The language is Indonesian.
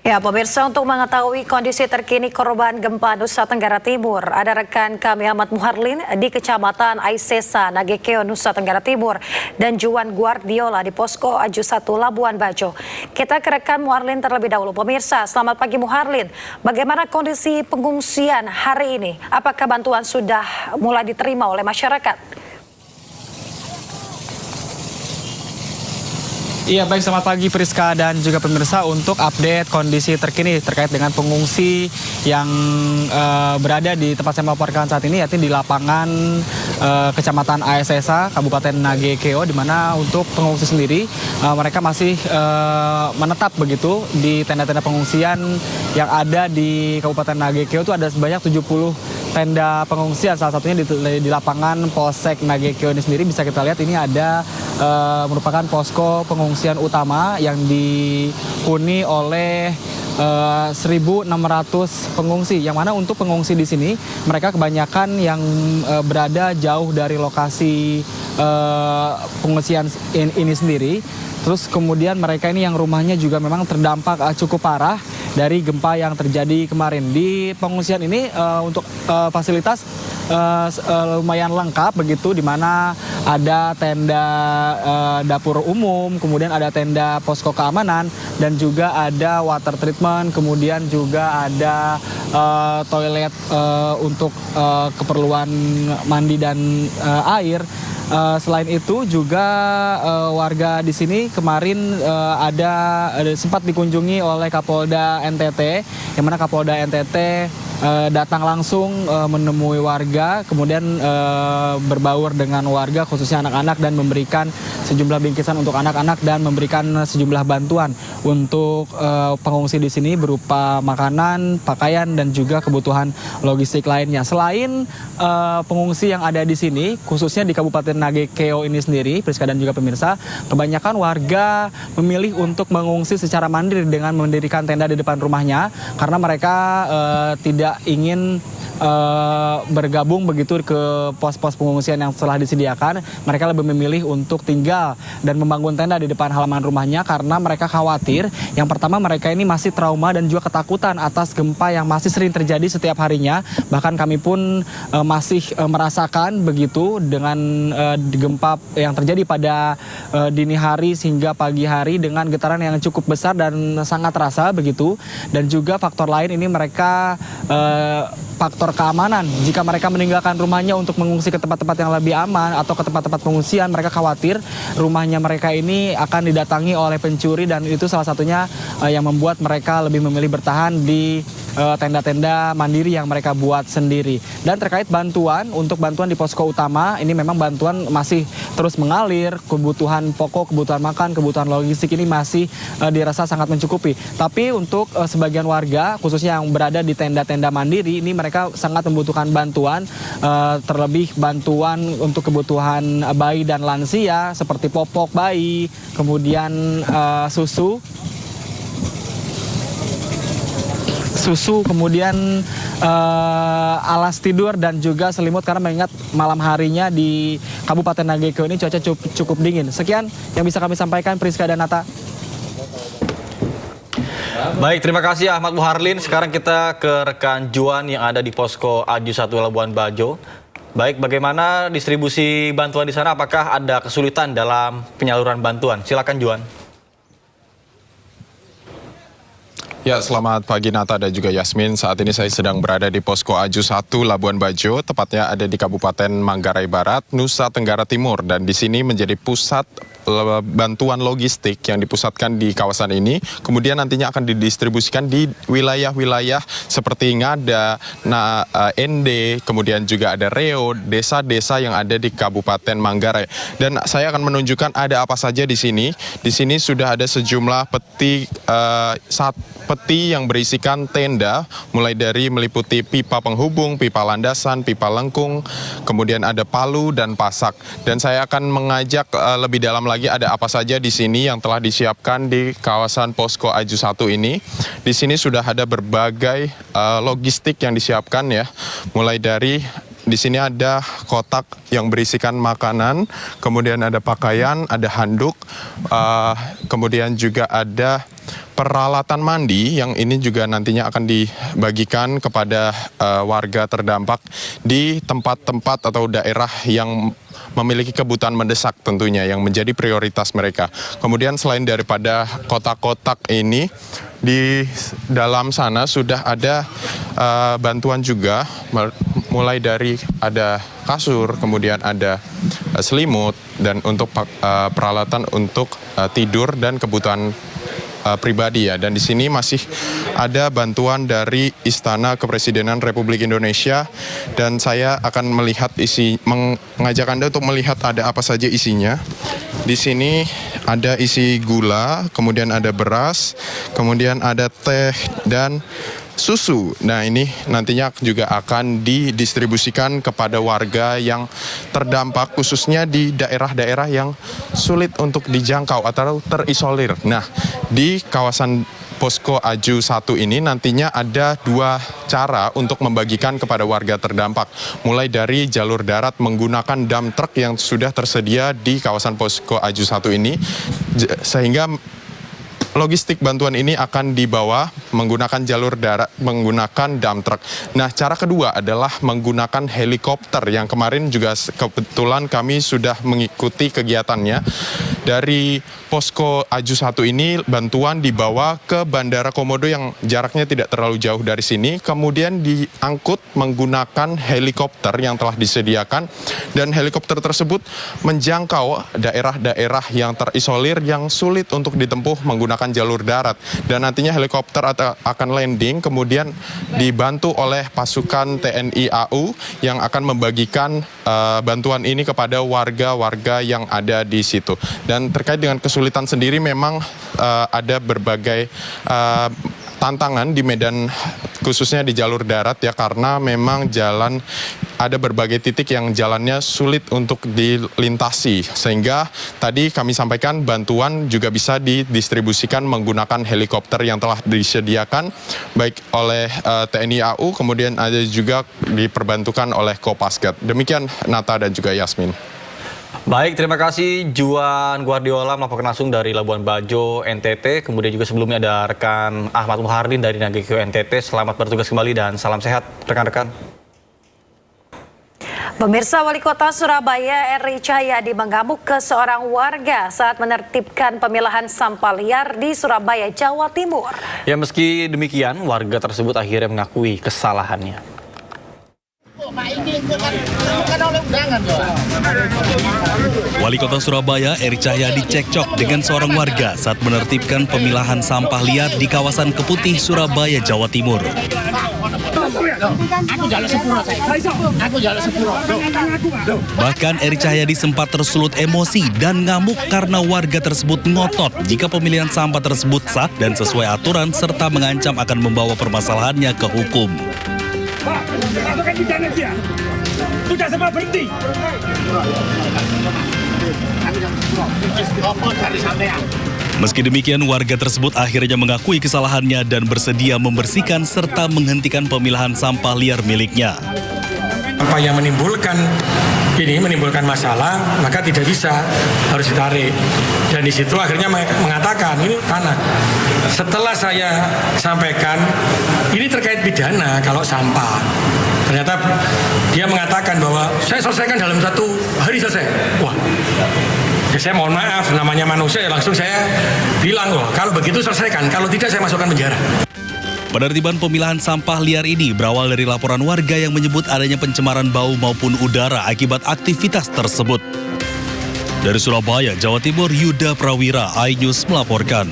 Ya, pemirsa, untuk mengetahui kondisi terkini korban gempa Nusa Tenggara Timur, ada rekan kami Ahmad Muharlin di Kecamatan Aisesa, Nagekeo, Nusa Tenggara Timur, dan Juan Guardiola di Posko Aju 1 Labuan Bajo. Kita ke rekan Muharlin terlebih dahulu. Pemirsa, selamat pagi Muharlin. Bagaimana kondisi pengungsian hari ini? Apakah bantuan sudah mulai diterima oleh masyarakat? Iya, baik, selamat pagi Priska dan juga pemirsa. Untuk update kondisi terkini terkait dengan pengungsi yang berada di tempat saya melaporkan saat ini, yaitu di lapangan Kecamatan Aisesa, Kabupaten Nagekeo, di mana untuk pengungsi sendiri mereka masih menetap begitu di tenda-tenda pengungsian yang ada di Kabupaten Nagekeo. Itu ada sebanyak 70 tenda pengungsian, salah satunya di lapangan Polsek Nagekeo ini sendiri. Bisa kita lihat ini ada merupakan posko pengungsian utama yang dihuni oleh 1.600 pengungsi, yang mana untuk pengungsi di sini mereka kebanyakan yang berada jauh dari lokasi pengungsian ini sendiri. Terus kemudian mereka ini yang rumahnya juga memang terdampak cukup parah dari gempa yang terjadi kemarin. Di pengungsian ini untuk fasilitas lumayan lengkap begitu, di mana ada tenda dapur umum, kemudian ada tenda posko keamanan, dan juga ada water treatment, kemudian juga ada toilet untuk keperluan mandi dan air. Selain itu juga warga di sini kemarin sempat dikunjungi oleh Kapolda NTT, yang mana Kapolda NTT datang langsung menemui warga, kemudian berbaur dengan warga khususnya anak-anak dan memberikan sejumlah bingkisan untuk anak-anak dan memberikan sejumlah bantuan untuk pengungsi di sini berupa makanan, pakaian, dan juga kebutuhan logistik lainnya. Selain pengungsi yang ada di sini, khususnya di Kabupaten Nagekeo ini sendiri, Priska dan juga pemirsa, kebanyakan warga memilih untuk mengungsi secara mandiri dengan mendirikan tenda di depan rumahnya, karena mereka tidak ingin bergabung begitu ke pos-pos pengungsian yang telah disediakan. Mereka lebih memilih untuk tinggal dan membangun tenda di depan halaman rumahnya karena mereka khawatir, yang pertama mereka ini masih trauma dan juga ketakutan atas gempa yang masih sering terjadi setiap harinya. Bahkan kami pun masih merasakan begitu dengan gempa yang terjadi pada dini hari hingga pagi hari dengan getaran yang cukup besar dan sangat terasa begitu. Dan juga faktor lain ini mereka faktor keamanan. Jika mereka meninggalkan rumahnya untuk mengungsi ke tempat-tempat yang lebih aman atau ke tempat-tempat pengungsian, mereka khawatir rumahnya mereka ini akan didatangi oleh pencuri, dan itu salah satunya yang membuat mereka lebih memilih bertahan di tenda-tenda mandiri yang mereka buat sendiri. Dan terkait bantuan, untuk bantuan di posko utama ini memang bantuan masih terus mengalir. Kebutuhan pokok, kebutuhan makan, kebutuhan logistik ini masih dirasa sangat mencukupi. Tapi untuk sebagian warga khususnya yang berada di tenda-tenda mandiri ini, mereka sangat membutuhkan bantuan, terlebih bantuan untuk kebutuhan bayi dan lansia seperti popok bayi, kemudian susu, kemudian alas tidur dan juga selimut, karena mengingat malam harinya di Kabupaten Nagekeo ini cuaca cukup dingin. Sekian yang bisa kami sampaikan, Priska dan Nata. Baik, terima kasih Ahmad Muharlin. Sekarang kita ke rekan Juan yang ada di Posko Aju 1 Labuan Bajo. Baik, bagaimana distribusi bantuan di sana? Apakah ada kesulitan dalam penyaluran bantuan? Silakan Juan. Ya, selamat pagi Nata dan juga Yasmin. Saat ini saya sedang berada di Posko Aju 1 Labuan Bajo, tepatnya ada di Kabupaten Manggarai Barat, Nusa Tenggara Timur. Dan di sini menjadi pusat bantuan logistik yang dipusatkan di kawasan ini. Kemudian nantinya akan didistribusikan di wilayah-wilayah seperti Ngada, Ende, kemudian juga ada Reo, desa-desa yang ada di Kabupaten Manggarai. Dan saya akan menunjukkan ada apa saja di sini. Di sini sudah ada sejumlah peti yang berisikan tenda, mulai dari meliputi pipa penghubung, pipa landasan, pipa lengkung, kemudian ada palu dan pasak. Dan saya akan mengajak lebih dalam lagi ada apa saja di sini yang telah disiapkan di kawasan Posko Aju 1 ini. Di sini sudah ada berbagai logistik yang disiapkan ya, mulai dari di sini ada kotak yang berisikan makanan, kemudian ada pakaian, ada handuk, kemudian juga ada peralatan mandi yang ini juga nantinya akan dibagikan kepada warga terdampak di tempat-tempat atau daerah yang memiliki kebutuhan mendesak tentunya yang menjadi prioritas mereka. Kemudian selain daripada kotak-kotak ini, di dalam sana sudah ada bantuan juga, mulai dari ada kasur, kemudian ada selimut, dan untuk peralatan untuk tidur dan kebutuhan pribadi ya. Dan di sini masih ada bantuan dari Istana Kepresidenan Republik Indonesia, dan saya akan mengajak Anda untuk melihat ada apa saja isinya. Di sini ada isi gula, kemudian ada beras, kemudian ada teh dan susu. Nah, ini nantinya juga akan didistribusikan kepada warga yang terdampak, khususnya di daerah-daerah yang sulit untuk dijangkau atau terisolir. Nah, di kawasan Posko Aju 1 ini nantinya ada 2 cara untuk membagikan kepada warga terdampak. Mulai dari jalur darat menggunakan dump truck yang sudah tersedia di kawasan Posko Aju 1 ini, sehingga logistik bantuan ini akan dibawa menggunakan jalur darat, menggunakan dump truck. Nah, cara kedua adalah menggunakan helikopter yang kemarin juga kebetulan kami sudah mengikuti kegiatannya. Dari Posko Aju 1 ini bantuan dibawa ke Bandara Komodo yang jaraknya tidak terlalu jauh dari sini, kemudian diangkut menggunakan helikopter yang telah disediakan, dan helikopter tersebut menjangkau daerah-daerah yang terisolir yang sulit untuk ditempuh menggunakan jalur darat, dan nantinya helikopter akan landing kemudian dibantu oleh pasukan TNI AU yang akan membagikan bantuan ini kepada warga-warga yang ada di situ. Dan terkait dengan kesulitan sendiri memang ada berbagai tantangan di medan, khususnya di jalur darat ya, karena memang jalan ada berbagai titik yang jalannya sulit untuk dilintasi, sehingga tadi kami sampaikan bantuan juga bisa didistribusikan menggunakan helikopter yang telah disediakan baik oleh TNI AU, kemudian ada juga diperbantukan oleh Kopasgat. Demikian Nata dan juga Yasmin. Baik, terima kasih Juan Guardiola melaporkan langsung dari Labuan Bajo, NTT. Kemudian juga sebelumnya ada rekan Ahmad Muharlin dari Nagekeo NTT. Selamat bertugas kembali dan salam sehat rekan-rekan. Pemirsa, Wali Kota Surabaya Eri Cahyadi mengamuk ke seorang warga saat menertibkan pemilahan sampah liar di Surabaya, Jawa Timur. Ya, meski demikian, warga tersebut akhirnya mengakui kesalahannya. Wali Kota Surabaya Eri Cahyadi cekcok dengan seorang warga saat menertibkan pemilahan sampah liar di kawasan Keputih, Surabaya, Jawa Timur. Bahkan Eri Cahyadi sempat tersulut emosi dan ngamuk karena warga tersebut ngotot jika pemilihan sampah tersebut sah dan sesuai aturan, serta mengancam akan membawa permasalahannya ke hukum. Pak, masukkan pidana dia. Sudah semua berhenti. Meski demikian, warga tersebut akhirnya mengakui kesalahannya dan bersedia membersihkan serta menghentikan pemilahan sampah liar miliknya. Apa yang menimbulkan masalah, maka tidak bisa, harus ditarik. Dan di situ akhirnya mengatakan ini tanah. Setelah saya sampaikan ini terkait pidana kalau sampah, ternyata dia mengatakan bahwa saya selesaikan dalam 1 hari selesai. Wah, ya saya mohon maaf, namanya manusia, langsung saya bilang, wah kalau begitu selesaikan, kalau tidak saya masukkan penjara. Penertiban pemilahan sampah liar ini berawal dari laporan warga yang menyebut adanya pencemaran bau maupun udara akibat aktivitas tersebut. Dari Surabaya, Jawa Timur, Yuda Prawira, iNews melaporkan.